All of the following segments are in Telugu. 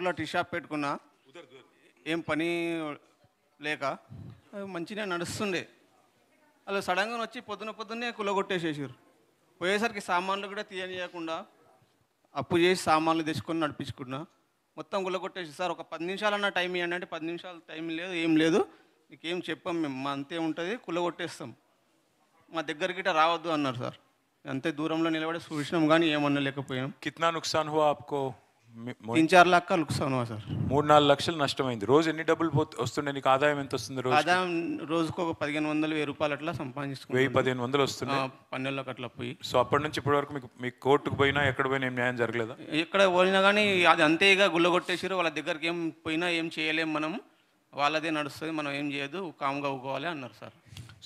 ఊర్లో టీ షాప్ పెట్టుకున్నా, ఏం పని లేక మంచిగా నడుస్తుండే. అలా సడన్గా వచ్చి పొద్దున్నే కులగొట్టేసేసారు. పోయేసరికి సామాన్లు కూడా తీయనీయకుండా అప్పు చేసి సామాన్లు తెచ్చుకొని నడిపించుకున్నా. మొత్తం గుల్లగొట్టేసి సార్ ఒక 10 నిమిషాలన్నా టైం ఇవ్వండి అంటే 10 నిమిషాలు టైం లేదు, ఏం లేదు, నీకేం చెప్పాం మేము, మా అంతే ఉంటుంది, కుల్లగొట్టేస్తాం, మా దగ్గరికి గిట్ట రావద్దు అన్నారు సార్. అంతే దూరంలో నిలబడి చూసినాం కానీ ఏమన్నా లేకపోయాం. కిतना नुकसान हुआ आपको? 3-4 लाख का नुकसान हुआ సార్. 3-4 లక్షలు నష్టమైంది. రోజు ఎన్ని డబ్బులు వస్తుండే నీకు? ఆదాయం ఎంత వస్తుంది రోజు? ఆదాయం రోజుకు ఒక 1500-1000 రూపాయలు అట్లా సంపాదించుకున్నాం. 1000-1500 వస్తుంది పన్నెళ్ళకి అట్లా పోయి. సో అప్పటి నుంచి ఇప్పటి వరకు మీకు కోర్టుకు పోయినా ఎక్కడ పోయినా ఏం న్యాయం జరగలేదా? ఎక్కడ పోయినా కానీ అది అంతే ఇక గుల్లగొట్టేసారు. వాళ్ళ దగ్గరికి ఏం పోయినా ఏం చేయలేం, మనం వాళ్ళదే నడుస్తుంది, మనం ఏం చేయదు, కామ్గా ఊకోవాలి అన్నారు సార్.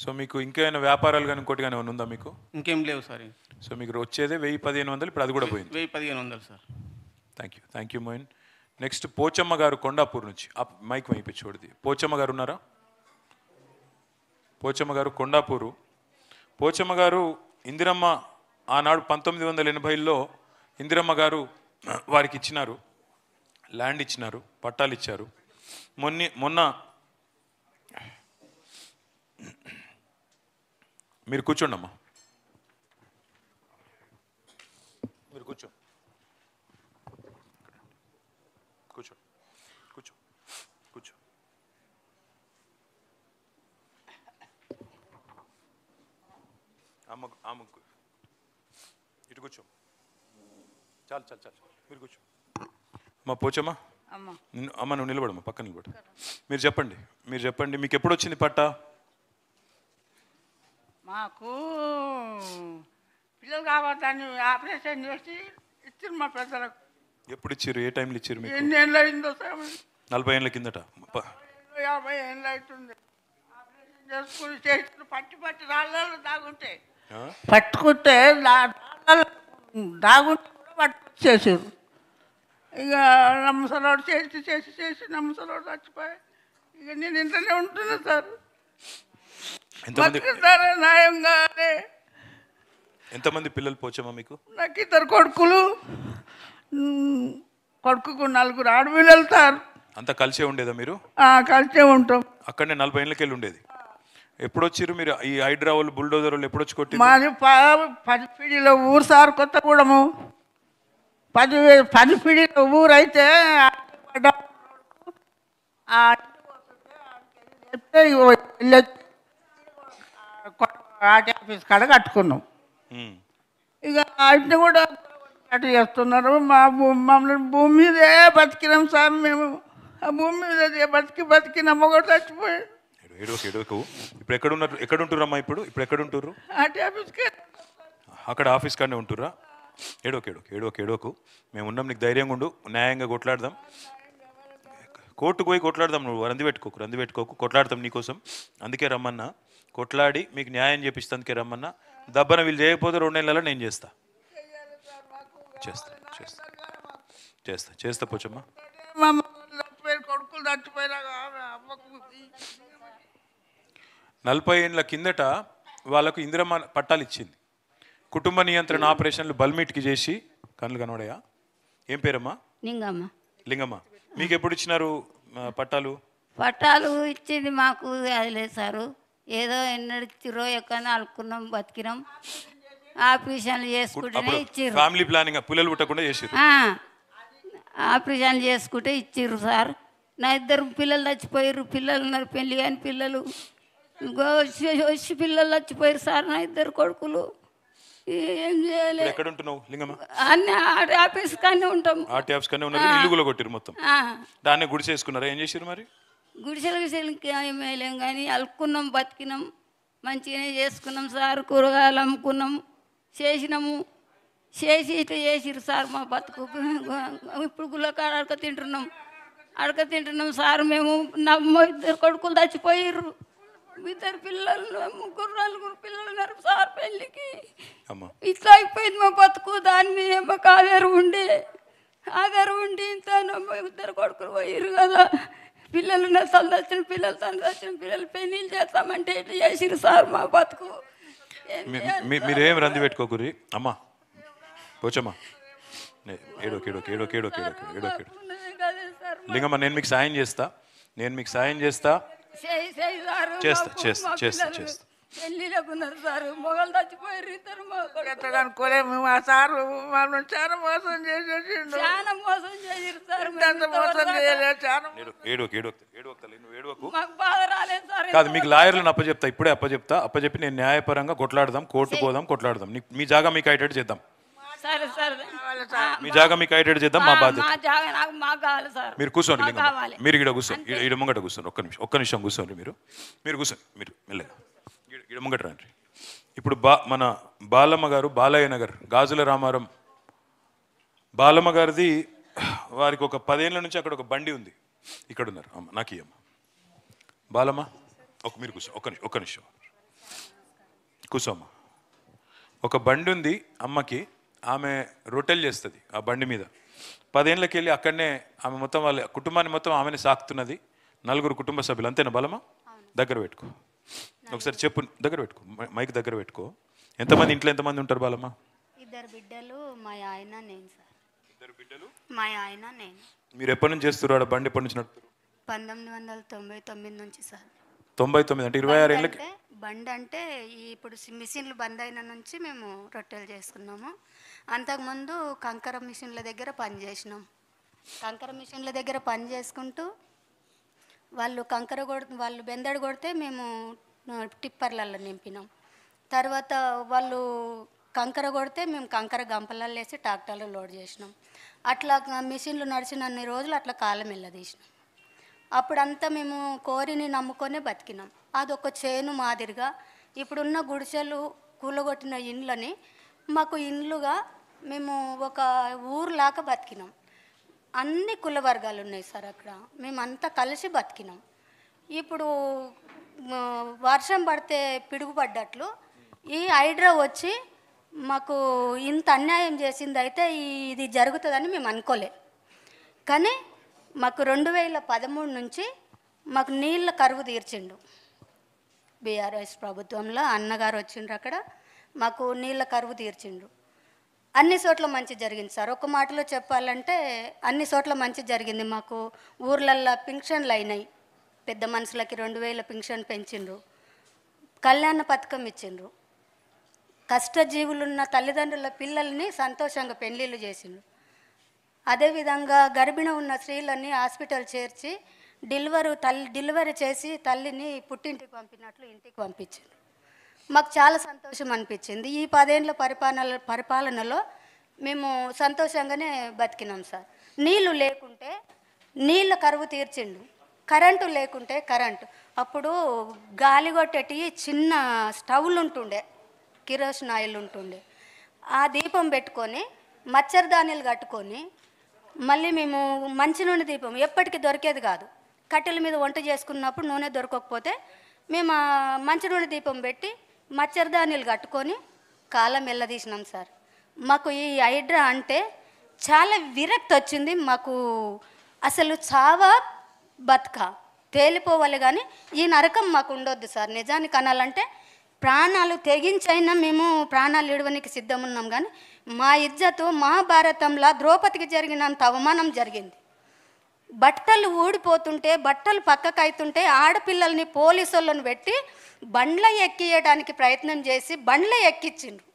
సో మీకు ఇంకేమైనా వ్యాపారాలు కానీ ఇంకోటి కానీ ఏమైనా ఉందా మీకు? ఇంకేం లేవు సార్. సో మీకు వచ్చేదే 1000-1500, ఇప్పుడు అది కూడా పోయింది. 1000-1500 sir. Thank you Moin. Next Pochamma గారు కొండాపూర్ నుంచి. మైక్ వైపు చూడది. పోచమ్మ గారు ఉన్నారా? పోచమ్మ గారు కొండాపూరు. పోచమ్మ గారు ఇందిరమ్మ ఆనాడు 1980లో ఇందిరమ్మ గారు వారికి ఇచ్చినారు, ల్యాండ్ ఇచ్చినారు, పట్టాలు ఇచ్చారు. మొన్న మీరు కూర్చోండి అమ్మా, మీరు కూర్చో కూర్చో కూర్చో కూర్చో. అమ్మ ఇటు కూర్చో. చాలు మీరు కూర్చో. అమ్మ పోచమ్మా, అమ్మ నువ్వు నిలబడమ్మా, పక్కన నిలబడు. మీరు చెప్పండి మీకు ఎప్పుడు వచ్చింది పట్టా? మాకు పిల్లలు కావద్దని ఆపరేషన్ చేసి ఇచ్చారు మా పెద్దలకు. ఎప్పుడు ఇచ్చారు? ఏ టైంలో ఇచ్చారు మీకు? ఎన్ని ఏళ్ళు అయిందో సార్? 40 ఏళ్ళ కిందట. 50 ఏళ్ళు అవుతుంది. ఆపరేషన్ చేసుకుని చేతులు పట్టి రాళ్ళలో దాగుంటే పట్టుకుంటే దాగుంటే కూడా పట్టుకొచ్చేసారు. ఇక నమ్మసలోడు చేసి నమ్మసలోడు చచ్చిపోయి ఇక నేను ఇంట్లోనే ఉంటున్నా సార్. ఎంతమంది పిల్లలు పోచమ్మా మీకు? నాకు 2 కొడుకులు, కొడుకుకు 4 ఆడపిల్లలు సార్. అంతా కలిసే ఉండేదా మీరు? కలిసే ఉంటాం. అక్కడనే 40 ఏళ్ళకి వెళ్ళి ఉండేది. ఎప్పుడు వచ్చారు మీరు? ఈ హైడ్రా వాళ్ళు బుల్డోజర్ వాళ్ళు ఎప్పుడు వచ్చి కొట్టి? మాది 10 పీడీలో ఊరు సార్, కొత్తగూడెము. 10 పీడీలో ఊరు అయితే చెప్తే ఆర్టీ ఆఫీస్ కాడ కట్టుకున్నాం. ఇక ఇంటి కూడా అటు చేస్తున్నారు. మమ్మల్ని భూమి మీదే బతికినాం సార్. మేము ఆ భూమి మీద బతికి నమ్మకం చచ్చిపోయాం. ఇప్పుడు ఎక్కడ ఉంటురమ్మా? ఇప్పుడు ఎక్కడ ఉంటుర్రు? ఆర్టీ ఆఫీస్కి. అక్కడ ఆఫీస్ కాడనే ఉంటుర్రా? ఏడోకు మేము ఉన్నాం, నీకు ధైర్యంగా ఉండు, న్యాయంగా కొట్లాడదాం, కోర్టుకు పోయి కొట్లాడదాం. నువ్వు రంది పెట్టుకోకు, కొట్లాడతాం నీకోసం. అందుకే రమ్మన్నా, కొట్లాడి మీకు న్యాయం చేపిస్తా, అందుకే రమ్మన్నా. దబ్బన వీళ్ళు చేయకపోతే 2 నెలలలో నేను చేస్తా పోచమ్మా. కొడుకులు చచ్చిపోయినా 40 ఏళ్ళ కిందట వాళ్ళకు ఇందిరమ్మ పట్టాలు ఇచ్చింది. కుటుంబ నియంత్రణ ఆపరేషన్లు బల్మీట్కి చేసి. కళ్ళు కనబడయా? ఏం పేరమ్మా? లింగమ్మ. మీకు ఎప్పుడు ఇచ్చినారు పట్టాలు? పట్టాలు ఇచ్చింది మాకు అది లేదు సారు. ఏదో ఎన్నడిచ్చిరో ఎక్కడ అలుకున్నాం, బతికినాం, ఆపరేషన్లు చేసుకుంటేనే ఇచ్చిర్రు. ఫ్యామిలీ ప్లానింగ్, పిల్లలు పుట్టకుండా చేసిర్రు. ఆపరేషన్లు చేసుకుంటే ఇచ్చిర్రు సార్. నా 2 పిల్లలు చచ్చిపోయారు. పిల్లలు ఉన్నారు, పెళ్ళి కాని పిల్లలు, వచ్చి పిల్లలు చచ్చిపోయారు సార్. నా 2 కొడుకులు. ఏం చేయాలి? ఎక్కడ ఉంటున్నావు లింగమ్మ? అన్నీ ఆర్టీ ఆఫీస్ కానీ ఉంటాం. ఆర్టీ ఆఫీస్ కానీ ఉన్నారు. ఇల్లు కూడా కొట్టిరు మొత్తం. దాన్ని గుడిసేసుకున్నారా? ఏం చేసారు మరి? గుడిసెలకి ఏమేలేం కానీ అలుక్కున్నాం, బతికినాం, మంచిగానే చేసుకున్నాం సార్. కూరగాయలు అమ్ముకున్నాం, చేసి ఇట్లా చేసిరు సార్ మా బతుకు. ఇప్పుడు గుల్లకాడ అడక తింటున్నాం సార్. మేము 2 కొడుకులు చచ్చిపోయిర్రు. 2 పిల్లలు, 3-4 పిల్లలు ఉన్నారు సార్. పెళ్ళికి ఇట్లా అయిపోయింది మా బతుకు. దాని మీద మాకు ఆధారం ఉండి ఇంత 2 కొడుకులు పోయిర్రు కదా. పిల్లలు సందర్శన పిల్లలు పెళ్ళిళ్ళు చేస్తామంటే ఇట్లా చేసిరు సార్ మా బతుకు. మీరేం రంది పెట్టుకోకురి అమ్మా. పోచమ్మా గదే సార్ లింగమ్మ నేను మీకు సాయం చేస్తా, నేను మీకు సాయం చేస్తా. చేయి సారు చేస్తా, మాకు- చేస్తా, మా చేస్తా, పిల్లలు చేస్తా. పెళ్ళిళ్ళకు ఉన్నారు సార్, మొగలు చచ్చిపోయారు ఇద్దరు మొగలు. ఎట్లా అనుకోలేము ఆ సారు మమ్మల్ని చాలా మోసం చేసేసిండు. చాలా మోసం చేసిరు సార్, మేము ఎంత మోసం ఇంతవరకు చేయలేదు చాలా. నువ్వు ఏడవకు. మాకు బాధ రాలేదు సార్. కాదు, మీకు లాయర్లను అప్పచెప్తా, ఇప్పుడే అప్పచెప్పి నేను న్యాయపరంగా కొట్లాడదాం, కోర్టు పోదాం, కొట్లాడదాం. మీ జాగా మీకు అయ్యేటట్టు చేద్దాం. సరే సార్, మీ జాగా మీకు అయ్యేటట్టు చేద్దాం, మా బాధ్యత. మా జాగా మాకు కావాలి సార్. మీరు కూర్చోండి మాకు లింగమ్మ. కావాలి. మీరు ఇక్కడ కూర్చోండి, ఈడ ముంగట కూర్చోండి. ఒక్క నిమిషం కూర్చోండి. మీరు కూర్చోండి, మీరు మెల్లగా ఈడ ముంగట రండి. ఇప్పుడు మన బాలమ్మ గారు, బాలయ్య నగర్, గాజుల రామారం బాలమ్మ గారిది, వారికి ఒక 10 ఏళ్ళ నుంచి అక్కడ ఒక బండి ఉంది. ఇక్కడ ఉన్నారు అమ్మ, నాకు ఇయ్యమ్మ. బాలమ్మ మీరు కూర్చో, ఒక్క నిమిషం కూర్చోమ్మ. ఒక బండి ఉంది అమ్మకి, ఆమె రొట్టెలు చేస్తుంది ఆ బండి మీద. 10 ఏళ్ళకి వెళ్ళి అక్కడనే ఆమె మొత్తం వాళ్ళ కుటుంబాన్ని మొత్తం ఆమెనే సాకుతున్నది. 4 కుటుంబ సభ్యులు, అంతేనా బాలమ్మ? దగ్గర పెట్టుకో ఒకసారి, చెప్పు, దగ్గర పెట్టుకో, మైక్ దగ్గర పెట్టుకో. ఎంతమంది ఇంట్లో ఎంతమంది ఉంటారు బాలమ్మ? 2 బిడ్డలు, మా ఆయన నేను సార్. 2 బిడ్డలు, మా ఆయన నేను. మీరు ఎప్పటి నుంచి చేస్తున్నారు బండి? ఎప్పటి నుంచి నడుపుతారు? 1999 నుంచి సార్. 99 అంటే 26 ఏళ్ళకి. బండి అంటే ఇప్పుడు మిషన్లు బంద్ అయిన నుంచి మేము రొట్టెలు చేసుకున్నాము. అంతకుముందు కంకర మిషన్ల దగ్గర పని చేసినాం. కంకర మిషన్ల దగ్గర పని చేసుకుంటూ వాళ్ళు వాళ్ళు బెందడు కొడితే మేము టిప్పర్లలో నింపినాం. తర్వాత వాళ్ళు కంకర కొడితే మేము కంకర గంపలలో వేసి ట్రాక్టర్లో లోడ్ చేసినాం. అట్లా మిషన్లు నడిచినన్ని రోజులు అట్లా కాలం వెళ్ళదీసినాం. అప్పుడంతా మేము కోరిని నమ్ముకొనే బతికినాం. అదొక చేను మాదిరిగా ఇప్పుడున్న గుడిసెలు కూలగొట్టిన ఇండ్లని మాకు ఇండ్లుగా మేము ఒక ఊరులాగా బతికినాం. అన్ని కుల వర్గాలు ఉన్నాయి సార్ అక్కడ, మేమంతా కలిసి బతికినాం. ఇప్పుడు వర్షం పడితే పిడుగు పడ్డట్లు ఈ హైడ్రా వచ్చి మాకు ఇంత అన్యాయం చేసింది. అయితే ఇది జరుగుతుందని మేము అనుకోలే. కానీ మాకు 2013 నుంచి మాకు నీళ్ళ కరువు తీర్చిండు. బీఆర్ఎస్ ప్రభుత్వంలో అన్నగారు వచ్చిండ్రు, అక్కడ మాకు నీళ్ళ కరువు తీర్చిండ్రు. అన్ని చోట్ల మంచి జరిగింది సార్. ఒక మాటలో చెప్పాలంటే అన్ని చోట్ల మంచి జరిగింది. మాకు ఊర్లల్లో పింఛన్లు అయినాయి. పెద్ద మనుషులకి 2000 పింఛన్ పెంచిండ్రు. కళ్యాణ పథకం ఇచ్చిండ్రు. కష్టజీవులున్న తల్లిదండ్రుల పిల్లల్ని సంతోషంగా పెళ్లిళ్ళు చేసిండ్రు. అదేవిధంగా గర్భిణి ఉన్న స్త్రీలని హాస్పిటల్ చేర్చి డెలివరీ చేసి తల్లిని పుట్టింటికి పంపినట్లు ఇంటికి పంపించిండ్రు. మాకు చాలా సంతోషం అనిపించింది. ఈ 10 ఏళ్ళ పరిపాలనలో మేము సంతోషంగానే బతికినాం సార్. నీళ్లు లేకుంటే నీళ్ళ కరువు తీర్చిండు, కరెంటు లేకుంటే కరెంటు. అప్పుడు గాలి కొట్టేటి చిన్న స్టవ్లు ఉంటుండే, కిరోసిన్ ఆయిల్ ఉంటుండే. ఆ దీపం పెట్టుకొని మచ్చరదానీలు కట్టుకొని మళ్ళీ మేము మంచి నూనె దీపం ఎప్పటికీ దొరికేది కాదు. కట్టెల మీద వంట చేసుకున్నప్పుడు నూనె దొరకకపోతే మేము మంచి నూనె దీపం పెట్టి మచ్చరదానీలు కట్టుకొని కాలం వెళ్ళదీసినాం సార్. మాకు ఈ హైడ్రా అంటే చాలా విరక్తి వచ్చింది. మాకు అసలు చావా బతుక తేలిపోవాలి, కానీ ఈ నరకం మాకు ఉండొద్దు సార్. నిజానికి అనాలంటే ప్రాణాలు తెగించైనా మేము ప్రాణాలు ఇడవనికి సిద్ధం ఉన్నాం. కానీ మా ఇజ్జతు మహాభారతంలో ద్రౌపదికి జరిగినంత అవమానం జరిగింది. బట్టలు ఊడిపోతుంటే, బట్టలు పక్కకు అవుతుంటే ఆడపిల్లల్ని పోలీసు వాళ్ళని పెట్టి బండ్ల ఎక్కియడానికి ప్రయత్నం చేసి బండ్ల ఎక్కించిండ్రు.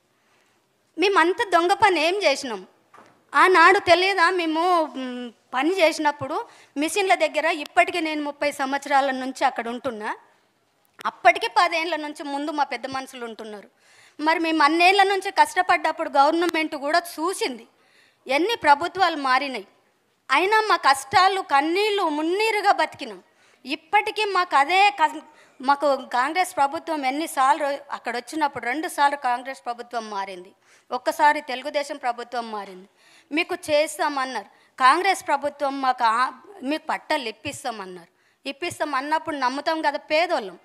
మేమంత దొంగ పని ఏం చేసినాం ఆనాడు తెలియదా? మేము పని చేసినప్పుడు మిషన్ల దగ్గర ఇప్పటికీ నేను 30 సంవత్సరాల నుంచి అక్కడ ఉంటున్నా. అప్పటికి 10 ఏళ్ళ నుంచి ముందు మా పెద్ద మనుషులు ఉంటున్నారు. మరి మేము అన్నేళ్ల నుంచి కష్టపడ్డప్పుడు గవర్నమెంట్ కూడా చూసింది. ఎన్ని ప్రభుత్వాలు మారినాయి, అయినా మా కష్టాలు కన్నీళ్ళు మున్నీరుగా బతికినాం. ఇప్పటికీ మాకు కాంగ్రెస్ ప్రభుత్వం ఎన్నిసార్లు అక్కడ వచ్చినప్పుడు 2 సార్లు కాంగ్రెస్ ప్రభుత్వం మారింది, ఒక్కసారి తెలుగుదేశం ప్రభుత్వం మారింది. మీకు చేస్తామన్నారు. కాంగ్రెస్ ప్రభుత్వం మీకు పట్టాలు ఇప్పిస్తామన్నారు. ఇప్పిస్తాం అన్నప్పుడు నమ్ముతాం కదా, పేదోళ్ళం,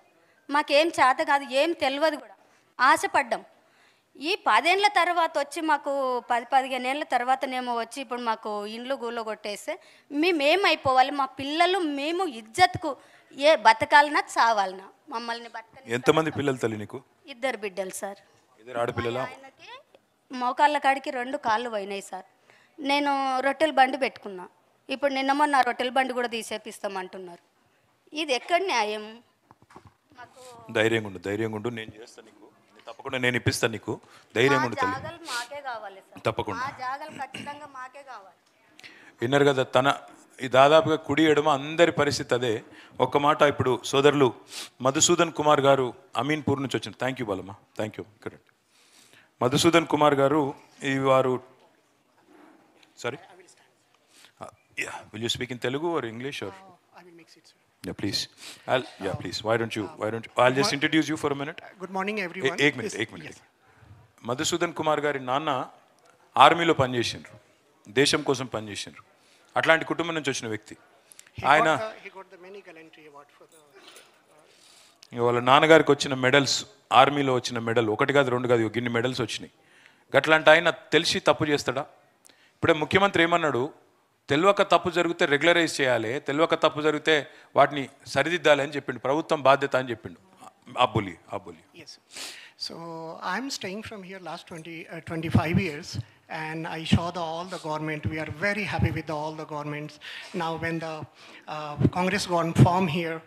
మాకేం చేత కాదు, ఏం తెలియదు కూడా, ఆశపడ్డాం. ఈ 10 ఏళ్ళ తర్వాత వచ్చి మాకు 10-15 ఏళ్ళ తర్వాతనేమో వచ్చి ఇప్పుడు మాకు ఇండ్లు గూళ్ళో కొట్టేస్తే మేమేమైపోవాలి? మా పిల్లలు మేము ఇజ్జత్కు బతకాలన్నా చావాలన్నా మమ్మల్ని బతకని. ఎంతమంది పిల్లలు తల్లి నీకు? 2 బిడ్డలు సార్. 2 ఆడపిల్లలా? ఆయనకి మోకాళ్ళ కాడికి 2 కాళ్ళు పోయినాయి సార్. నేను రొట్టెల బండి పెట్టుకున్నా. ఇప్పుడు నిన్న మొన్న రొట్టెల బండి కూడా తీసేపిస్తామంటున్నారు. ఇది ఎక్కడ న్యాయం? ధైర్యంగా ఉండు, నేను చేస్తాను నీకు, తప్పకుండా నేను ఇప్పిస్తాను నీకు, ధైర్యంగా ఉండు తల్లి. జాగలు మాకే కావాలి సార్, తప్పకుండా ఆ జాగలు ఖచ్చితంగా మాకే కావాలి. విన్నారు కదా, ఈ దాదాపుగా కుడి ఎడమ అందరి పరిస్థితి అదే. ఒక్క మాట ఇప్పుడు సోదరులు మధుసూదన్ కుమార్ గారు అమీన్పూర్ నుంచి వచ్చిన, thank you Balamma, thank you. ఇక్కడ మధుసూదన్ కుమార్ గారు వారు, sorry, will you speak in Telugu or English or? Yeah, please. Please. Why don't you? I'll just introduce you for a minute. Good morning, everyone. Ek minute. Yes. Madhusudan Kumar గారి నాన్న ఆర్మీలో పనిచేసిండ్రు, దేశం కోసం పనిచేసిండ్రు. అట్లాంటి కుటుంబం నుంచి వచ్చిన వ్యక్తి ఆయన. వాళ్ళ నాన్నగారికి వచ్చిన మెడల్స్, ఆర్మీలో వచ్చిన మెడల్ ఒకటి కాదు రెండు కాదు, గిన్ని మెడల్స్ వచ్చినాయి. గట్లాంటి ఆయన తెలిసి తప్పు చేస్తాడా? ఇప్పుడే ముఖ్యమంత్రి ఏమన్నాడు, తెలియక తప్పు జరిగితే రెగ్యులరైజ్ చేయాలి, తెలియక తప్పు జరిగితే వాటిని సరిదిద్దాలి అని చెప్పిండు, ప్రభుత్వం బాధ్యత అని చెప్పిండు. అబ్బులి. Yes. So I'm staying from here last 25 years, and I saw all the government. We are very happy with all the governments. Now when the Congress got formed here,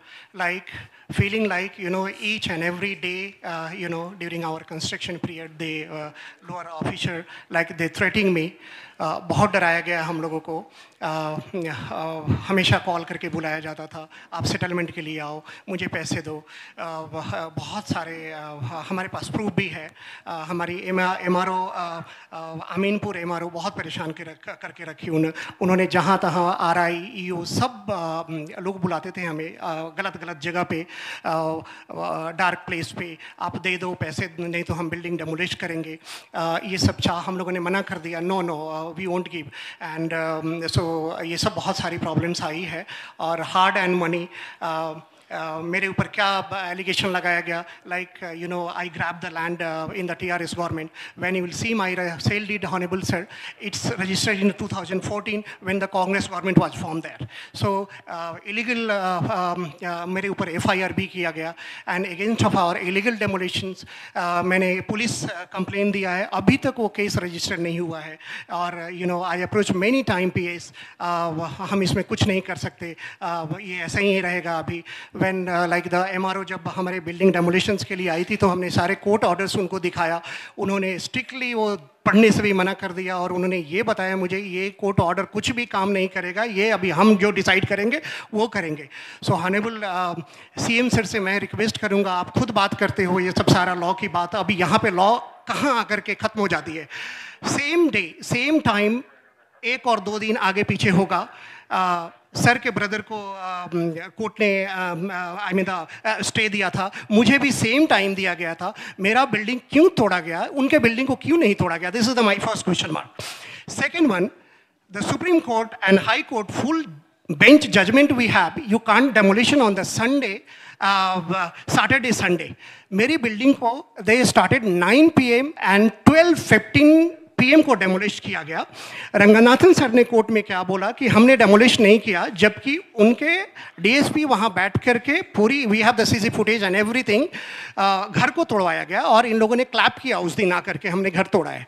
like feeling like, each and every day, during our construction period, they lower officer, like they threatening me. बहुत डराया गया हम लोगों को. हमेशा कॉल करके बुलाया जाता था, आप सेटलमेंट के लिए आओ, मुझे पैसे दो. बहुत सारे हमारे पास प्रूफ भी है. हमारी MRO अमीनपुर MRO बहुत परेशान करके रखी. उन्होंने जहाँ तहाँ RI EO सब लोग बुलाते थे हमें, गलत जगह पे, डार्क प्लेस पे, आप दे दो पैसे, नहीं तो हम बिल्डिंग डेमोलिश करेंगे. ये सब हम लोगों ने मना कर दिया, no we won't give. And so ये सब बहुत सारी प्रॉब्लम्स आई है. और हार्ड एंड मनी, मेरे ऊपर क्या एलिगेशन लगाया गया, like I grab the land in the TRS government. When you will see my sale deed honourable sir, it's registered in 2014 when the Congress government was form there. So illegal मेरे ऊपर FIR भी किया गया, and against of our illegal demolitions मैंने पुलिस कंप्लेन दिया है, अभी तक वो केस रजिस्टर्ड नहीं हुआ है. और I approach many time PS, हम इसमें कुछ नहीं कर सकते, ये ऐसा ही रहेगा अभी. When like the MRO जब हमारे बिल्डिंग डेमोलिशंस के लिए आई थी, तो हमने सारे कोर्ट ऑर्डर्स उनको दिखाया. उन्होंने स्ट्रिक्टली वो पढ़ने से भी मना कर दिया, और उन्होंने ये बताया मुझे, ये कोर्ट ऑर्डर कुछ भी काम नहीं करेगा, ये अभी हम जो डिसाइड करेंगे वो करेंगे. सो हॉनेबल CM सर से मैं रिक्वेस्ट करूँगा, आप खुद बात करते हो ये सब सारा लॉ की बात, अभी यहाँ पे लॉ कहाँ आकर के ख़त्म हो जाती है. सेम डे सेम टाइम, 1 और 2 दिन आगे पीछे होगा. सर के ब्रदर को कोर्ट ने स्टे दिया था, मुझे भी सेम टाइम दिया गया था. मेरा बिल्डिंग क्यों तोड़ा गया, उनके बिल्डिंग को क्यों नहीं तोड़ा गया? This is my first question mark. Second one, the supreme court and high court full bench judgment we have, you can't demolition on the Sunday, Saturday Sunday. मेरी बिल्डिंग को they started 9 PM and 12:15 PM को डेमोलिश किया गया. रंगनाथन सर ने कोर्ट में क्या बोला कि हमने डेमोलिश नहीं किया, जबकि उनके DSP वहाँ बैठ करके पूरी, we have the CC footage and everything, घर को तोड़वाया गया और इन लोगों ने क्लैप किया उस दिन आकर के, हमने घर तोड़ा है.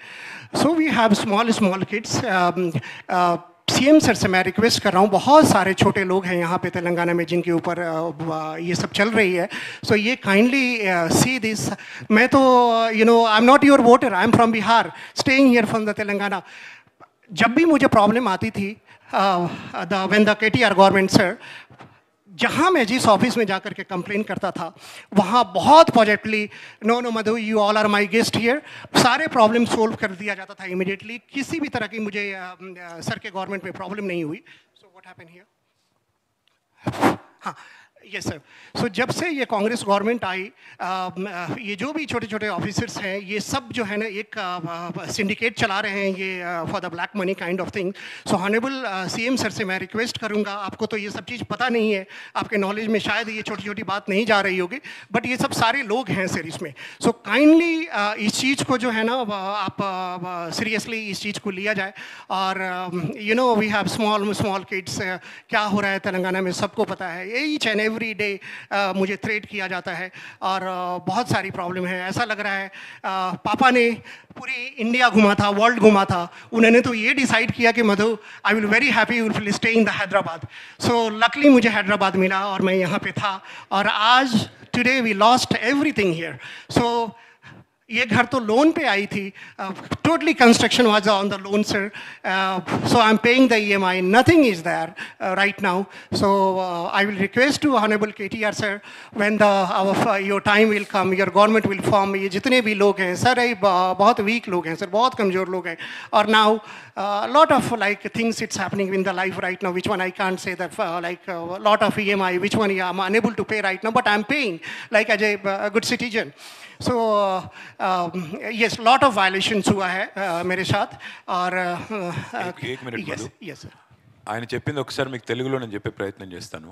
So we have small kids. CM sir से मैं रिक्वेस्ट कर रहा हूँ, बहुत सारे छोटे लोग हैं यहाँ पे तेलंगाना में जिनके ऊपर ये सब चल रही है. सो ये काइंडली सी दिस. मैं तो I am not your voter, I am from Bihar, staying here from the Telangana. जब भी मुझे प्रॉब्लम आती थी, when the KTR government sir, जहाँ मैं जिस ऑफिस में जाकर के कंप्लेन करता था, वहाँ बहुत positively, no Madhu, you all are my guest here, सारे प्रॉब्लम सोल्व कर दिया जाता था इमीडिएटली. किसी भी तरह की मुझे सर के गवर्नमेंट में प्रॉब्लम नहीं हुई. So what happen here? हाँ, यस सर. सो जब से ये कांग्रेस गवर्नमेंट आई, ये जो भी छोटे छोटे ऑफिसर्स हैं, ये सब जो है ना एक सिंडिकेट चला रहे हैं, ये for the black money kind of thing. So honourable CM sir से मैं रिक्वेस्ट करूंगा, आपको तो ये सब चीज़ पता नहीं है, आपके नॉलेज में शायद ये छोटी छोटी बात नहीं जा रही होगी, बट ये सब सारे लोग हैं सर इसमें. सो काइंडली इस चीज़ को जो है ना, आप सीरियसली इस चीज़ को लिया जाए. और वी हैव स्मॉल किड्स, क्या हो रहा है तेलंगाना में सबको पता है. ईच एंड एवरी डे मुझे थ्रेट किया जाता है और बहुत सारी प्रॉब्लम है। ऐसा लग रहा है पापा ने पूरी इंडिया घुमा था, वर्ल्ड घुमा था, उन्होंने तो ये डिसाइड किया कि Madhu I will very happy you will stay in the Hyderabad. So luckily मुझे हैदराबाद मिला और मैं यहाँ पे था, और आज today we lost everything here. So ये घर तो लोन पे आई थी, totally construction was on the loan sir, so I am paying the EMI, nothing is there right now. So I will request to honourable KTR sir, when the your time will come, your government will form, ये जितने भी लोग हैं सर, ये बहुत वीक लोग हैं सर, बहुत कमज़ोर लोग हैं, और now lot of like things it's happening in the life right now, which one I can't say that like lot of EMI, which one I'm unable to pay right now, but I'm paying like as a good citizen. So yes, lot of violations हुआ है मेरे साथ, और एक minute yes, Madhu. yes sir. ఆయన చెప్పింది ఒకసారి మీకు తెలుగులో నేను చెప్పే ప్రయత్నం చేస్తాను.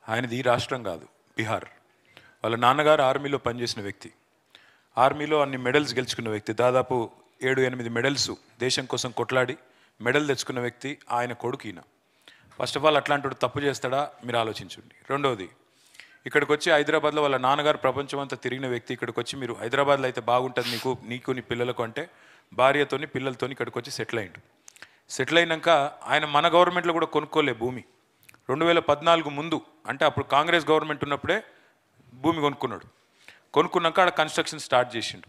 ఆయనది ఈ రాష్ట్రం కాదు, బీహార్. వాళ్ళ నాన్నగారు ఆర్మీలో పనిచేసిన వ్యక్తి, ఆర్మీలో అన్ని మెడల్స్ గెలుచుకున్న వ్యక్తి, దాదాపు 7-8 మెడల్స్ దేశం కోసం కొట్లాడి మెడల్ తెచ్చుకున్న వ్యక్తి ఆయన కొడుకు ఈయన. ఫస్ట్ ఆఫ్ ఆల్ అట్లాంటి తప్పు చేస్తాడా మీరు ఆలోచించండి. రెండవది, ఇక్కడికి వచ్చి హైదరాబాద్లో వాళ్ళ నాన్నగారు ప్రపంచం అంతా తిరిగిన వ్యక్తి, ఇక్కడికి వచ్చి మీరు హైదరాబాద్లో అయితే బాగుంటుంది నీకు నీ పిల్లలకు అంటే భార్యతోని పిల్లలతోని ఇక్కడికి వచ్చి సెటిల్ అయ్యిండు. సెటిల్ అయినాక ఆయన మన గవర్నమెంట్లో కూడా కొనుక్కోలే భూమి. 2014 ముందు, అంటే అప్పుడు కాంగ్రెస్ గవర్నమెంట్ ఉన్నప్పుడే భూమి కొనుక్కున్నాడు. కొనుక్కున్నాక ఆడ కన్స్ట్రక్షన్ స్టార్ట్ చేసిండు.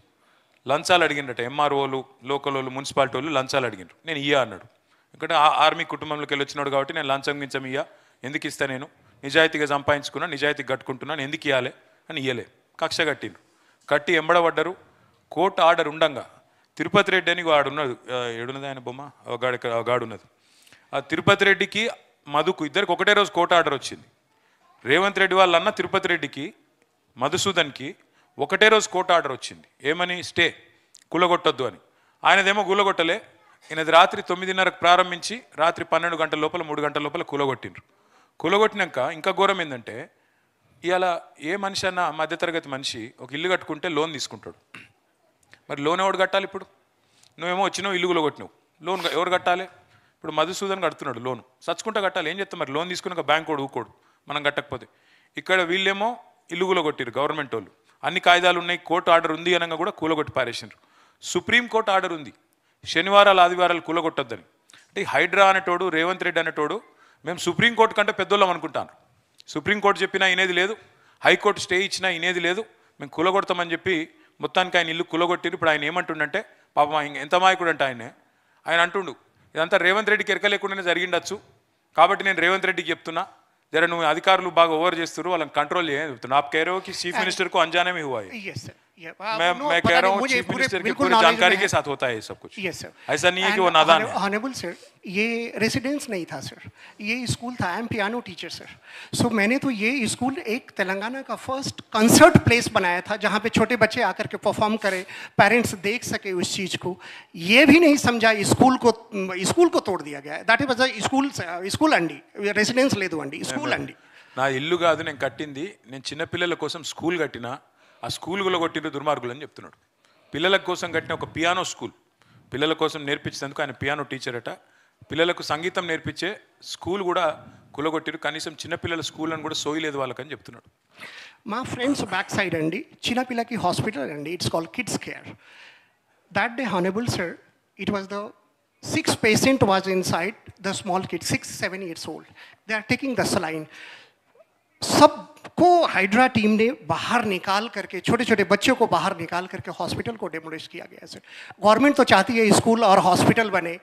లంచాలు అడిగిండట, MROలు, లోకల్ వాళ్ళు, మున్సిపాలిటీ వాళ్ళు లంచాలు అడిగిండ్రు. నేను ఇయ్యా అన్నాడు. ఎందుకంటే ఆర్మీ కుటుంబంలోకి వెళ్ళి వచ్చినాడు కాబట్టి నేను లంచం గించం ఇయ్యా, ఎందుకు ఇస్తా, నేను నిజాయితీగా సంపాదించుకున్నా, నిజాయితీగా కట్టుకుంటున్నాను, ఎందుకు ఇవ్వాలి అని ఇయ్యలే. కక్ష కట్టిండ్రు. కట్టి ఎంబడబడ్డరు. కోర్టు ఆర్డర్ ఉండంగా తిరుపతి రెడ్డి అని వాడు ఉన్నది, ఏడున్నది ఆయన బొమ్మ, గాడున్నది. ఆ తిరుపతి రెడ్డికి మధుకు ఇద్దరికి ఒకటే రోజు కోర్టు ఆర్డర్ వచ్చింది. రేవంత్ రెడ్డి వాళ్ళ అన్న తిరుపతి రెడ్డికి మధుసూదన్కి ఒకటే రోజు కోర్టు ఆర్డర్ వచ్చింది. ఏమని? స్టే, కూలగొట్టొద్దు అని. ఆయనదేమో కూలగొట్టలే. ఈయనది రాత్రి 9:30కు ప్రారంభించి రాత్రి 12 గంటల లోపల 3 గంటల లోపల కూలగొట్టిండ్రు. కూలగొట్టినాక ఇంకా ఘోరం ఏంటంటే, ఇవాళ ఏ మనిషి అన్న మధ్యతరగతి మనిషి ఒక ఇల్లు కట్టుకుంటే లోన్ తీసుకుంటాడు. మరి లోన్ ఎవడు కట్టాలి? ఇప్పుడు నువ్వేమో వచ్చినావు, ఇల్లు కూలగొట్టినావు, లోన్ ఎవరు కట్టాలి? ఇప్పుడు మధుసూదన్ కడుతున్నాడు లోను, సచ్చుకుంటా కట్టాలి. ఏం చేస్తాం మరి? లోన్ తీసుకున్నాక బ్యాంక్ వాడు ఊకోడు మనం కట్టకపోతే. ఇక్కడ వీళ్ళేమో ఇల్లు కూలగొట్టిరు గవర్నమెంట్ వాళ్ళు, అన్ని కాయిదాలు ఉన్నాయి, కోర్టు ఆర్డర్ ఉంది అనగా కూడా కూలగొట్టి పారేసినారు. సుప్రీంకోర్టు ఆర్డర్ ఉంది శనివారాలు ఆదివారాలు కూలగొట్టొద్దని. అంటే హైడ్రా అనేటోడు, రేవంత్ రెడ్డి అనేటోడు, మేము సుప్రీంకోర్టు కంటే పెద్దోళ్ళం అనుకుంటాను. సుప్రీంకోర్టు చెప్పినా ఇనేది లేదు, హైకోర్టు స్టే ఇచ్చినా ఇనేది లేదు, మేము కూలగొడతామని చెప్పి మొత్తానికి ఆయన ఇల్లు కూలగొట్టిరు. ఇప్పుడు ఆయన ఏమంటుండంటే, పాపం ఎంత మాయకుడు అంటే ఆయన అంటుండు, ఇదంతా రేవంత్ రెడ్డికి ఎరక లేకుండానే జరిగిండొచ్చు, కాబట్టి నేను రేవంత్ రెడ్డికి చెప్తున్నా, जरा నువ్వు అధికారులు బాగా ఓవర్ చేస్తారు, వాళ్ళని కంట్రోల్ చేయ చెప్తున్నా. आप कह रहे हो कि चीफ मिनिस्टर को अनजाने में हुआ है? यस सर, मैं कह रहा हूँ चीफ मिनिस्टर की पूरी जानकारी के साथ होता है ये सब कुछ. यस सर, ऐसा नहीं है कि वो नादान है. ऑनरेबल सर, ये रेसिडेंस नहीं था सर, ये स्कूल था. I am piano teacher sir. So मैंने तो ये स्कूल एक तेलंगाना का फर्स्ट कंसर्ट प्लेस बनाया था, जहाँ पे छोटे बच्चे आकर के परफॉर्म करें, पेरेंट्स देख सके उस चीज़ को. ये भी नहीं समझा, स्कूल को तोड़ दिया गया. दैट इज स्कूल अंडी, रेसिडेंस ले दो अंडी, स्कूल अंडी. నా ఇల్లు కాదు నేను కట్టింది, నేను చిన్న పిల్లల కోసం స్కూల్ కట్టినా, ఆ స్కూల్ కూడా కొట్టిన దుర్మార్గులు అని చెప్తున్నాడు. పిల్లల కోసం కట్టిన ఒక పియానో స్కూల్, పిల్లల కోసం నేర్పించేందుకు ఆయన పియానో టీచర్ అట, పిల్లలకు సంగీతం నేర్పించే స్కూల్ కూడా కులగొట్టిరు. కనీసం చిన్నపిల్లల స్కూల్ అని కూడా సోయలేదు వాళ్ళకని చెప్తున్నాడు. మా ఫ్రెండ్స్ బ్యాక్ సైడ్ అండి చిన్నపిల్లకి హాస్పిటల్ అండి, it's called kids care. That day honourable sir, it was the 6 patient was inside, the small kid 6-7 years old. They are taking the saline. सबको हाइड्रा टीम ने बाहर निकाल करके, छोटे छोटे बच्चों को बाहर निकाल करके हॉस्पिटल को डेमोलिश किया गया सर. गवर्नमेंट तो चाहती है स्कूल और हॉस्पिटल बने,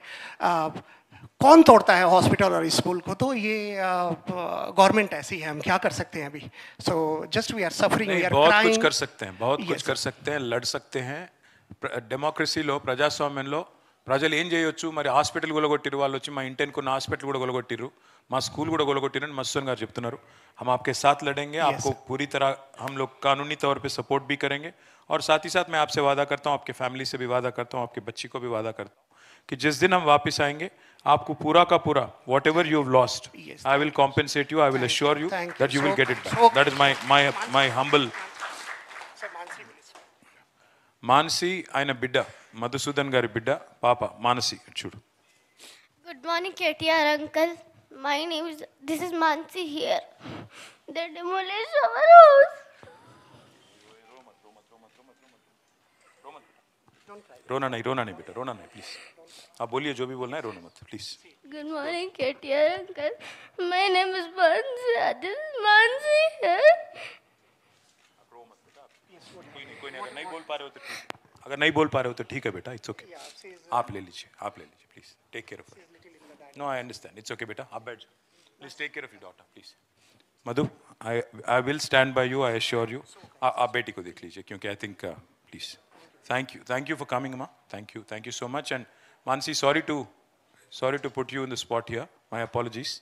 कौन तोड़ता है हॉस्पिटल और स्कूल को? तो ये गवर्नमेंट ऐसी है, हम क्या कर सकते हैं अभी? So just we are suffering, we are बहुत क्राइंग. कुछ कर सकते हैं, बहुत कुछ कर सकते हैं, लड़ सकते हैं. డెమోక్రసీలో, ప్రజాస్వామ్యంలో ప్రజలు ఏం చేయొచ్చు? మరి హాస్పిటల్ గొలగొట్టిరు, వాళ్ళు వచ్చి మా ఇంటి అనుకున్న హాస్పిటల్ కూడా గొలగొట్టిరు, మా స్కూల్ కూడా గొలగొట్టిరు అని మధుసూదన్ గారు చెప్తున్నారు. हम आपके साथ लड़ेंगे, आपको पूरी तरह हम लोग कानूनी तौर पे सपोर्ट भी करेंगे, और साथ ही साथ मैं आपसे वादा करता हूँ, आपके फैमिली से भी वादा करता हूँ, आपकी बच्ची को भी वादा करता हूँ कि जिस दिन हम वापस आएंगे आपको पूरा का पूरा whatever you have lost, I will compensate you, I will assure you that you will get it back. That is my humble. Manasi ఆయన బిడ్డ, మధుసూదన్ గారి బిడ్డ పాప మానసి. చూడు. Good morning KTR uncle. My name is, this is Mansi here. They demolished our house. रोना नहीं बेटा, रोना नहीं प्लीज. आप बोलिए जो भी बोलना है, रोना मत please. Good morning, KTR uncle. My name is Mansi. This is Mansi here. कोई नहीं, अगर नहीं बोल पा रहे हो तो ठीक. अगर नहीं बोल पा रहे हो तो ठीक है बेटा, इट्स ओके. आप ले लीजिए please. Take care of her. No I understand, it's okay बेटा, आप बैठ जाओ. Please take care of your daughter please. Madhu, I will stand by you, I assure you. आप बेटी को देख लीजिए, क्योंकि I think please. Thank you for coming, ma. Thank you so much. And Mansi, sorry to put you in the spot here. My apologies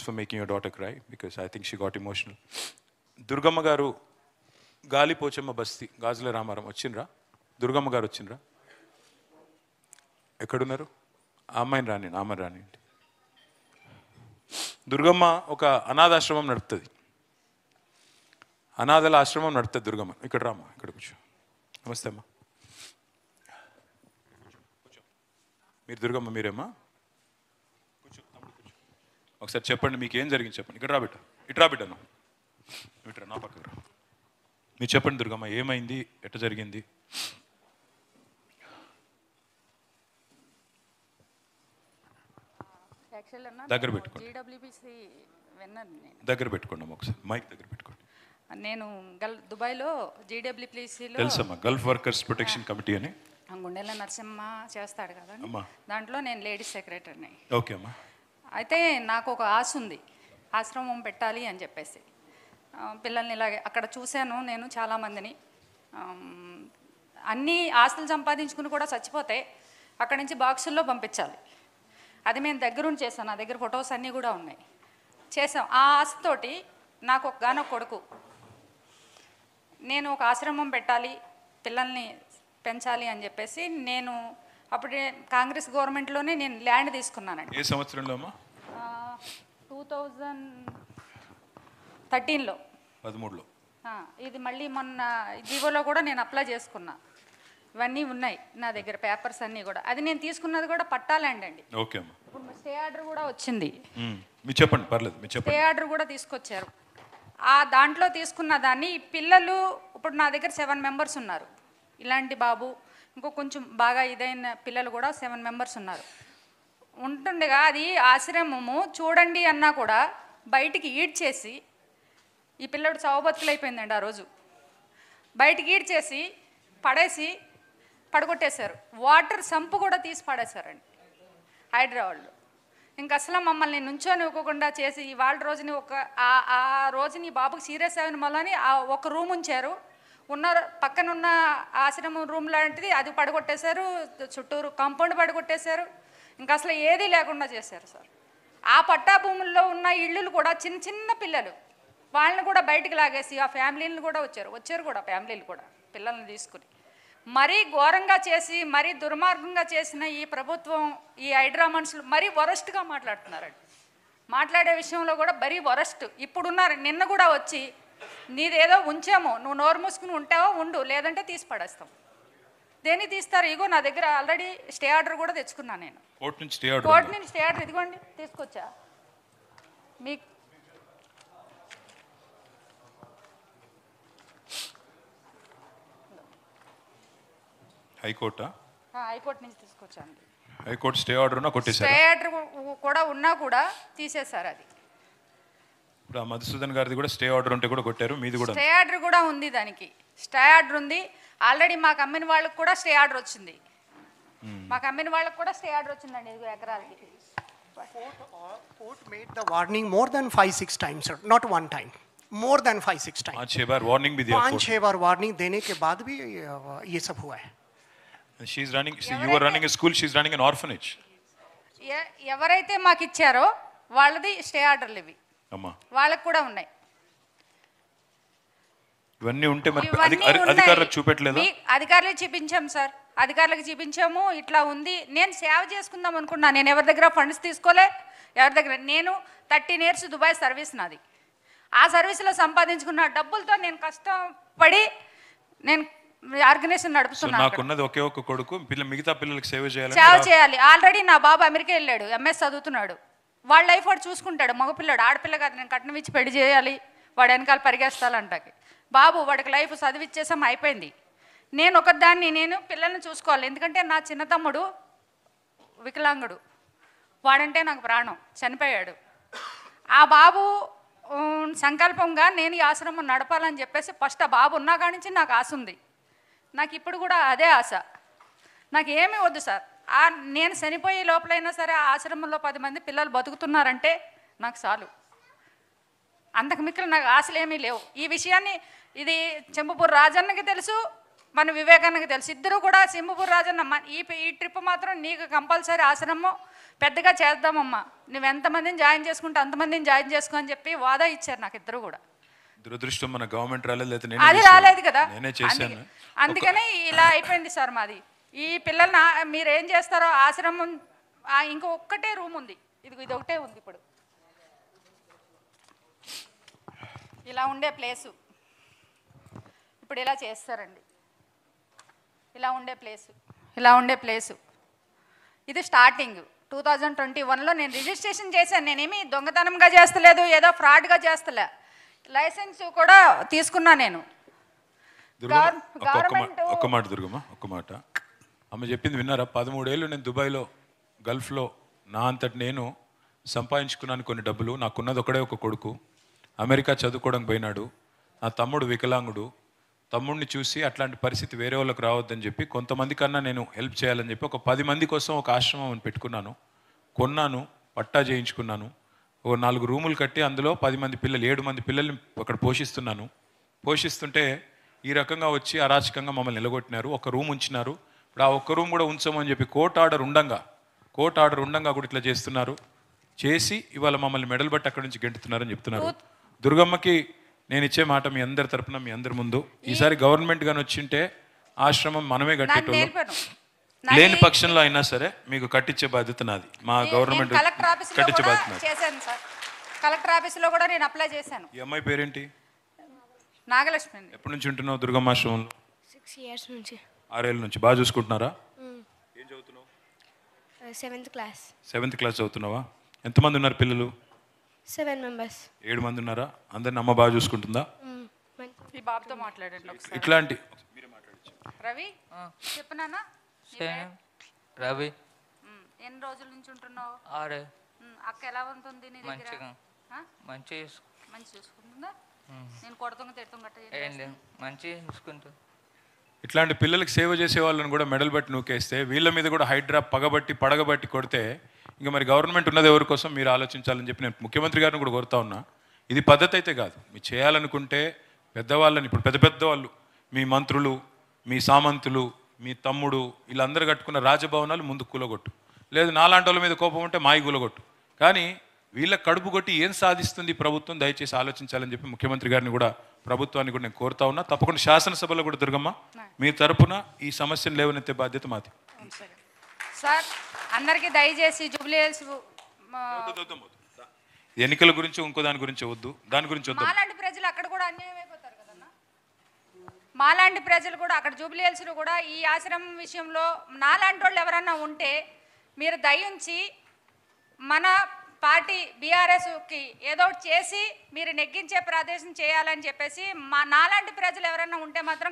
for making your daughter cry, because I think she got emotional. Durgamma garu gali pochemma basti Gazula Ramaram వచ్చిండ్రా? దుర్గమ్మ గారు వచ్చిండ్రా? ఎక్కడున్నారు? అమ్మాయిని రాని. దుర్గమ్మ ఒక అనాథాశ్రమం నడుపుతుంది. అనాథల ఆశ్రమం నడుపుతుంది దుర్గమ్మ. ఇక్కడ రామ్మా, ఇక్కడ కూర్చో. నమస్తే అమ్మా. మీరు దుర్గమ్మ, మీరేమ్మా? కూర్చో, ఒకసారి చెప్పండి, మీకు ఏం జరిగింది చెప్పండి. ఇక్కడ రా బిడ్డ, ఇటు రా బిడ్డ, ఇటు రా, నా పక్కకు రా. మీరు చెప్పండి దుర్గమ్మ, ఏమైంది, ఎట్ట జరిగింది? దగ్గర పెట్టుకోండి, దగ్గర పెట్టుకోండి అమ్మ, ఒకసారి మైక్ దగ్గర పెట్టుకోండి. నేను దుబాయ్లో జీడబ్ల్యూపీసీలో తెలుసమ్మా, గల్ఫ్ వర్కర్స్ ప్రొటెక్షన్ కమిటీ అని గుండెల నరసింహ చేస్తాడు కదా, దాంట్లో నేను లేడీస్ సెక్రటరీని. ఓకే అమ్మా. అయితే నాకు ఒక ఆశ ఉంది, ఆశ్రమం పెట్టాలి అని చెప్పేసి. పిల్లల్ని ఇలాగే అక్కడ చూశాను నేను చాలామందిని. అన్ని ఆస్తులు సంపాదించుకుని కూడా చచ్చిపోతే అక్కడి నుంచి బాక్సుల్లో పంపించాలి. అది మేము దగ్గరుండి చేసాం, నా దగ్గర ఫొటోస్ అన్నీ కూడా ఉన్నాయి. చేసాం. ఆ ఆశతోటి నాకు ఒకగానో కొడుకు, నేను ఒక ఆశ్రమం పెట్టాలి, పిల్లల్ని పెంచాలి అని చెప్పేసి నేను అప్పుడే కాంగ్రెస్ గవర్నమెంట్లోనే నేను ల్యాండ్ తీసుకున్నానండి. ఏ సంవత్సరంలో అమ్మా? 2013లో. 13లో. ఇది మళ్ళీ మొన్న జీవోలో కూడా నేను అప్లై చేసుకున్నా. ఇవన్నీ ఉన్నాయి నా దగ్గర, పేపర్స్ అన్నీ కూడా. అది నేను తీసుకున్నది కూడా పట్టా ల్యాండ్ అండి. ఓకే అమ్మా. ఇప్పుడు స్టే ఆర్డర్ కూడా వచ్చింది. మీరు చెప్పండి, పర్లేదు, మీరు చెప్పండి. స్టే ఆర్డర్ కూడా తీసుకొచ్చారు. ఆ దాంట్లో తీసుకున్న దాన్ని పిల్లలు ఇప్పుడు నా దగ్గర 7 మెంబర్స్ ఉన్నారు. ఇలాంటి బాబు ఇంకో కొంచెం బాగా ఇదైన పిల్లలు కూడా 7 మెంబర్స్ ఉన్నారు. ఉంటుండగా అది ఆశ్రమము చూడండి అన్నా కూడా బయటికి ఈడ్చేసి, ఈ పిల్లడు చావబతుకులైపోయిందండి ఆ రోజు. బయటికి ఈడ్చేసి పడేసి పడగొట్టేశారు. వాటర్ సంపు కూడా తీసి పడేశారండి హైదరాబాద్లో. ఇంక అసలు మమ్మల్ని నుంచొని ఇవ్వకుండా చేసి ఇవాళ రోజుని ఆ రోజుని బాబుకి సీరియస్ అయిన వల్లని ఒక రూమ్ ఉంచారు. పక్కనున్న ఆశ్రమం రూమ్ లాంటిది అది పడగొట్టేశారు, చుట్టూరు కాంపౌండ్ పడగొట్టేశారు. ఇంకా అసలు ఏదీ లేకుండా చేశారు సార్. ఆ పట్టా భూముల్లో ఉన్న ఇళ్ళు కూడా చిన్న చిన్న పిల్లలు, వాళ్ళని కూడా బయటికి లాగేసి ఆ ఫ్యామిలీని కూడా వచ్చారు కూడా ఫ్యామిలీలు కూడా పిల్లల్ని తీసుకుని మరీ ఘోరంగా చేసి, మరీ దుర్మార్గంగా చేసిన ఈ ప్రభుత్వం, ఈ హైడ్రా మనుషులు మరీ వరస్ట్గా మాట్లాడుతున్నారండి. మాట్లాడే విషయంలో కూడా మరీ వరస్ట్. ఇప్పుడున్నారు, నిన్న కూడా వచ్చి నీదేదో ఉంచాము, నువ్వు నోరు మూసుకుని ఉంటావో ఉండు, లేదంటే తీసి పడేస్తాం. దేన్ని తీస్తారు? ఇగో నా దగ్గర ఆల్రెడీ స్టే ఆర్డర్ కూడా తెచ్చుకున్నాను నేను. కోర్టు నుంచి స్టే ఆర్డర్ ఇదిగోండి తీసుకొచ్చా మీకు. హైకోర్టు నుంచి తీసుకొచ్చాను. హైకోర్టు స్టే ఆర్డర్ కొట్టేశారు. స్టే ఆర్డర్ కూడా ఉన్నా కూడా తీసేశారు. అది ఇప్పుడు మధుసూదన్ గారిది కూడా స్టే ఆర్డర్ ఉంటే కూడా కొట్టారు, మీది కూడా స్టే ఆర్డర్ కూడా ఉంది. దానికి స్టే ఆర్డర్ ఉంది ఆల్రెడీ. మాకు అమ్మిన వాళ్ళకి కూడా స్టే ఆర్డర్ వచ్చింది. మాకు అమ్మిన వాళ్ళకి కూడా స్టే ఆర్డర్ వచ్చిందండి 5 ఎకరాలకి. Court made the warning more than 5-6 times, sir. Not one time. More than 5-6 times. 5-6 bar warning भी दिया. 5-6 बार वार्निंग देने के बाद भी ये सब हुआ है. She is running. You are running a school. She is running an orphanage. ఎవరైతే మాకు ఇచ్చారో వాళ్ళది స్టే ఆర్డర్లు ఇవి. అమ్మా, వాళ్ళకి కూడా ఉన్నాయి. ఇవన్నీ ఉంటే మరి అధికారులకు చూపెట్టలేదా? అధికారులకు చూపించాం సార్, అధికారులకు చూపించాము. ఇట్లా ఉంది. నేను సేవ చేసుకుందాం అనుకున్నా. నేను ఎవరి దగ్గర ఫండ్స్ తీసుకోలే, ఎవరి దగ్గర. నేను 13 years దుబాయ్ సర్వీస్ నాది. ఆ సర్వీస్లో సంపాదించుకున్న డబ్బులతో నేను కష్టపడి నేను ఆర్గనైజేషన్ నడుపుతున్నాను. నాకున్నది ఒకే ఒక కొడుకు, మిగతా పిల్లలకి సేవ చేయాలి. ఆల్రెడీ నా బాబు అమెరికా వెళ్ళాడు, MS చదువుతున్నాడు. వాళ్ళ లైఫ్ వాడు చూసుకుంటాడు. మగపిల్లాడు, ఆడపిల్ల కాదు, నేను కట్నం ఇచ్చి పెళ్లి చేయాలి, వాడు వెనకాల పరిగెస్తాలంటాకి. బాబు వాడికి లైఫ్ చదివిచ్చేసాం, అయిపోయింది. నేను ఒకదాన్ని, నేను పిల్లల్ని చూసుకోవాలి. ఎందుకంటే నా చిన్న తమ్ముడు వికలాంగుడు, వాడంటే నాకు ప్రాణం, చనిపోయాడు. ఆ బాబు సంకల్పంగా నేను ఈ ఆశ్రమం నడపాలని చెప్పేసి ఫస్ట్ ఆ బాబు ఉన్నా కాడి నుంచి నాకు ఆశ ఉంది. నాకు ఇప్పుడు కూడా అదే ఆశ. నాకు ఏమీ వద్దు సార్, నేను చనిపోయే లోపలైనా సరే ఆ ఆశ్రమంలో 10 మంది పిల్లలు బతుకుతున్నారంటే నాకు చాలు. అంతకు మిక్కిలి నాకు ఆశలు ఏమీ లేవు. ఈ విషయాన్ని ఇది చెంబుపూర్ రాజన్నకి తెలుసు, మన వివేకాన్నకి తెలుసు. ఇద్దరు కూడా చెంబుపూర్ రాజన్న ఈ ట్రిప్ మాత్రం నీకు కంపల్సరీ ఆశ్రమం పెద్దగా చేద్దామమ్మా, నువ్వు ఎంతమందిని జాయిన్ చేసుకుంటే అంతమందిని జాయిన్ చేసుకో అని చెప్పి వాదా ఇచ్చారు నాకు ఇద్దరు కూడా. దురదృష్టం మన గవర్నమెంట్ రాలేదు, అది రాలేదు కదా, నేనే చేశాను. అందుకనే ఇలా అయిపోయింది సార్ మాది. ఈ పిల్లల్ని మీరు ఏం చేస్తారో ఆశ్రమం ఇంకో ఒక్కటే రూమ్ ఉంది, ఇది ఒకటే ఉంది. ఇప్పుడు ఇలా ఉండే ప్లేసు ఇప్పుడు ఇలా చేస్తారండి, ఇలా ఉండే ప్లేసు ఇది స్టార్టింగ్ 2021లో నేను రిజిస్ట్రేషన్ చేశాను. నేనేమి దొంగతనంగా చేస్తలేదు, ఏదో ఫ్రాడ్గా చేస్తలే, లైసెన్స్ కూడా తీసుకున్నా నేను. గవర్నమెంట్ ఒక్క మాట దుర్గమ్మ, ఒక్క మాట. ఆమె చెప్పింది విన్నారా? 13 ఏళ్ళు నేను దుబాయ్లో గల్ఫ్లో నా అంతటి నేను సంపాదించుకున్నాను కొన్ని డబ్బులు. నాకున్నది ఒకడే ఒక కొడుకు, అమెరికా చదువుకోవడానికి పోయినాడు. నా తమ్ముడు వికలాంగుడు. తమ్ముడిని చూసి అట్లాంటి పరిస్థితి వేరే వాళ్ళకి రావద్దని చెప్పి కొంతమంది కన్నా నేను హెల్ప్ చేయాలని చెప్పి ఒక 10 మంది కోసం ఒక ఆశ్రమం పెట్టుకున్నాను, కొన్నాను, పట్టా చేయించుకున్నాను. ఓ 4 రూములు కట్టి అందులో 10 మంది పిల్లలు, 7 మంది పిల్లల్ని అక్కడ పోషిస్తున్నాను. పోషిస్తుంటే ఈ రకంగా వచ్చి అరాచకంగా మమ్మల్ని నిలగొట్టినారు. ఒక రూమ్ ఉంచినారు. ఇప్పుడు ఆ ఒక్క రూమ్ కూడా ఉంచమని చెప్పి కోర్టు ఆర్డర్ ఉండంగా కూడా ఇట్లా చేస్తున్నారు. చేసి ఇవాళ మమ్మల్ని మెడల్ బట్టి అక్కడి నుంచి గెంటుతున్నారని చెప్తున్నారు. దుర్గమ్మకి నేను ఇచ్చే మాట మీ అందరి తరపున, మీ అందరి ముందు, ఈసారి గవర్నమెంట్ గాని వచ్చింటే ఆశ్రమం మనమే కట్టేటోళ్ళం. లేని పక్షంలో అయినా సరే మీకు కట్టించే బాధ్యత నాది. మా గవర్నమెంట్ కట్టించే బాధ్యత చేశాను సార్. కలెక్టర్ ఆఫీసులో కూడా నేను అప్లై చేశాను. ఈ అమ్మాయి పేరేంటి? నాగలక్ష్మి. ఎప్పటి నుంచి ఉంటున్నావు దుర్గమ్మ ఆశ్రమంలో? 6 years నుంచి. 6 ఏళ్ళ నుంచి. బాగా చూసుకుంటున్నారా? ఏం చదువుతున్నావు? 7th class. 7th క్లాస్ చదువుతున్నావా? ఎంతమంది ఉన్నారు పిల్లలు? 7 members. 7 మంది ఉన్నారా? అందరిని అమ్మ బాగా చూసుకుంటుందా? ఈ బాబుతో మాట్లాడండి ఒకసారి. ఇట్లాంటి రవి చెప్పనా? రవి. ఎన్ని రోజుల నుంచి ఉంటున్నావు? 6. అక్క ఎలా ఉంటుంది నీ దగ్గర? మంచిగా చూసుకుంటుందా? నేను కొడుతుంగ తిడుతుంగ మంచిగా చూసుకుంటా. ఇట్లాంటి పిల్లలకి సేవ చేసే వాళ్ళని కూడా మెడల్ బట్టి నూకేస్తే, వీళ్ళ మీద కూడా హైడ్రా పడగబట్టి కొడితే ఇంకా మరి గవర్నమెంట్ ఉన్నది ఎవరి కోసం మీరు ఆలోచించాలని చెప్పి నేను ముఖ్యమంత్రి గారిని కూడా కోరుతా ఉన్నా. ఇది పద్ధతి అయితే కాదు. మీరు చేయాలనుకుంటే పెద్దవాళ్ళని, ఇప్పుడు పెద్ద వాళ్ళు, మీ మంత్రులు, మీ సామంతులు, మీ తమ్ముడు, వీళ్ళందరూ కట్టుకున్న రాజభవనాలు ముందు కూలగొట్టు. లేదు నాలాంటి వాళ్ళ మీద కోపం ఉంటే మాయి కూలగొట్టు. కానీ వీళ్ళ కడుపు కొట్టి ఏం సాధిస్తుంది ప్రభుత్వం, దయచేసి ఆలోచించాలని చెప్పి ముఖ్యమంత్రి గారిని కూడా, ప్రభుత్వాన్ని కూడా నేను కోరుతా ఉన్నా. తప్పకుండా శాసనసభలో కూడా దుర్గమ్మ మీ తరపున ఈ సమస్యను లేవనెత్తే బాధ్యత మాది. సార్ అందరికీ దయచేసి జూబ్లీహిల్స్ ఎన్నికల గురించి ఇంకో దాని గురించి వద్దు, దాని గురించి వద్దు. మాలాంటి ప్రజలు అక్కడ కూడా అన్యాయం అయిపోతారు కదన్నా. మాలాంటి ప్రజలు కూడా అక్కడ జూబ్లీహిల్స్లో కూడా ఈ ఆశ్రమం విషయంలో నాలాంటి వాళ్ళు ఎవరన్నా ఉంటే మీరు దయించి మన పార్టీ బీఆర్ఎస్కి ఏదో చేసి మీరు నెగ్గించే ప్రదేశం చేయాలని చెప్పేసి నాలాంటి ప్రజలు ఎవరన్నా ఉంటే మాత్రం